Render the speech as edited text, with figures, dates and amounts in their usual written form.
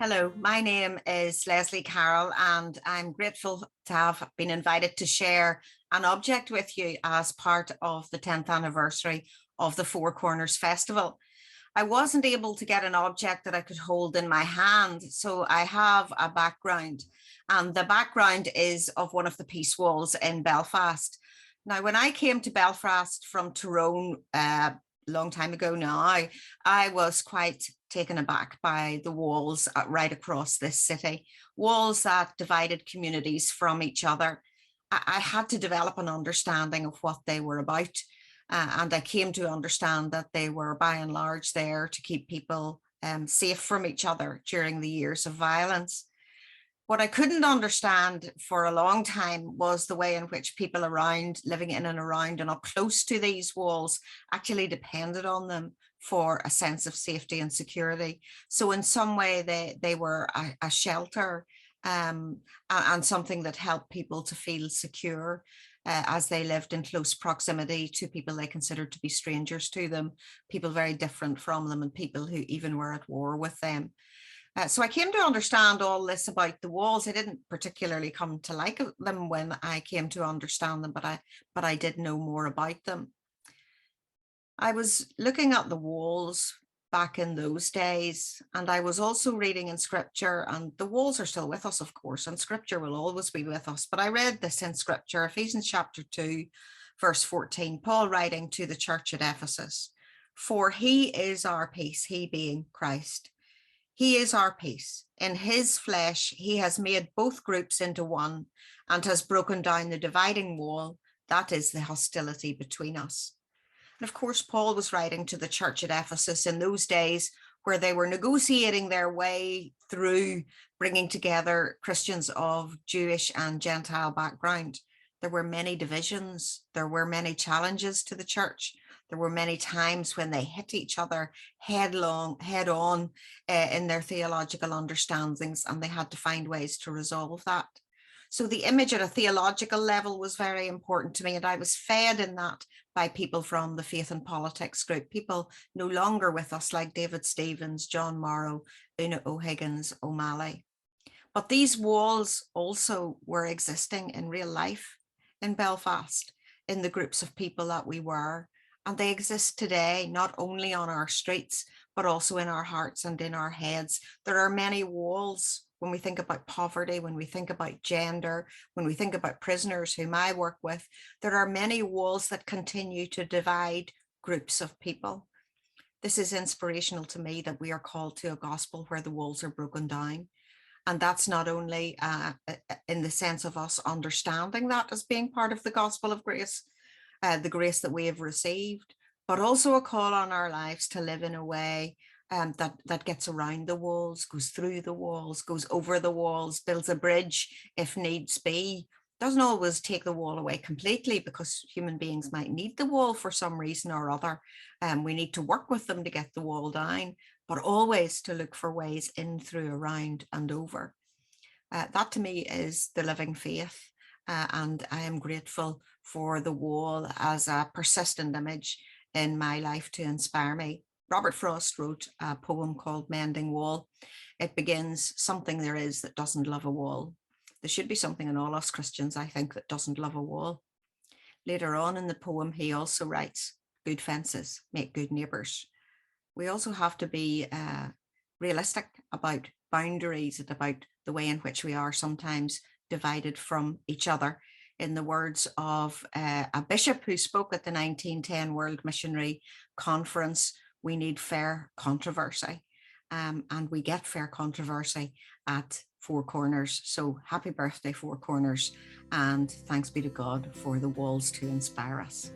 Hello, my name is Lesley Carroll, and I'm grateful to have been invited to share an object with you as part of the 10th anniversary of the Four Corners Festival. I wasn't able to get an object that I could hold in my hand, so I have a background, and the background is of one of the peace walls in Belfast. Now, when I came to Belfast from Tyrone long time ago now, I was quite taken aback by the walls right across this city, walls that divided communities from each other. I had to develop an understanding of what they were about. And I came to understand that they were by and large there to keep people safe from each other during the years of violence. What I couldn't understand for a long time was the way in which people around, living in and around and up close to these walls, actually depended on them for a sense of safety and security. So in some way, they were a shelter and something that helped people to feel secure as they lived in close proximity to people they considered to be strangers to them, people very different from them, and people who even were at war with them. So I came to understand all this about the walls. I didn't particularly come to like them when I came to understand them, but I did know more about them. I was looking at the walls back in those days, and I was also reading in scripture, and the walls are still with us, of course, and scripture will always be with us. But I read this in scripture, Ephesians chapter 2, verse 14, Paul writing to the church at Ephesus, "For he is our peace," he being Christ. "He is our peace. In his flesh, he has made both groups into one and has broken down the dividing wall, that is the hostility between us." And of course, Paul was writing to the church at Ephesus in those days where they were negotiating their way through bringing together Christians of Jewish and Gentile background. There were many divisions. There were many challenges to the church. There were many times when they hit each other head on in their theological understandings, and they had to find ways to resolve that. So the image at a theological level was very important to me, and I was fed in that by people from the Faith and Politics group, people no longer with us like David Stevens, John Morrow, Una O'Higgins, O'Malley. But these walls also were existing in real life in Belfast, in the groups of people that we were. And they exist today, not only on our streets, but also in our hearts and in our heads. There are many walls when we think about poverty, when we think about gender, when we think about prisoners whom I work with. There are many walls that continue to divide groups of people. This is inspirational to me that we are called to a gospel where the walls are broken down. And that's not only in the sense of us understanding that as being part of the gospel of grace, the grace that we have received, but also a call on our lives to live in a way that gets around the walls, goes through the walls, goes over the walls, builds a bridge if needs be. Doesn't always take the wall away completely, because human beings might need the wall for some reason or other. We need to work with them to get the wall down, but always to look for ways in, through, around, and over. That to me is the living faith. And I am grateful for the wall as a persistent image in my life to inspire me. Robert Frost wrote a poem called Mending Wall. It begins, "Something there is that doesn't love a wall." There should be something in all us Christians, I think, that doesn't love a wall. Later on in the poem, he also writes, "Good fences make good neighbours." We also have to be realistic about boundaries and about the way in which we are sometimes divided from each other. In the words of a bishop who spoke at the 1910 World Missionary Conference, we need fair controversy. And we get fair controversy at Four Corners. So happy birthday, Four Corners. And thanks be to God for the walls to inspire us.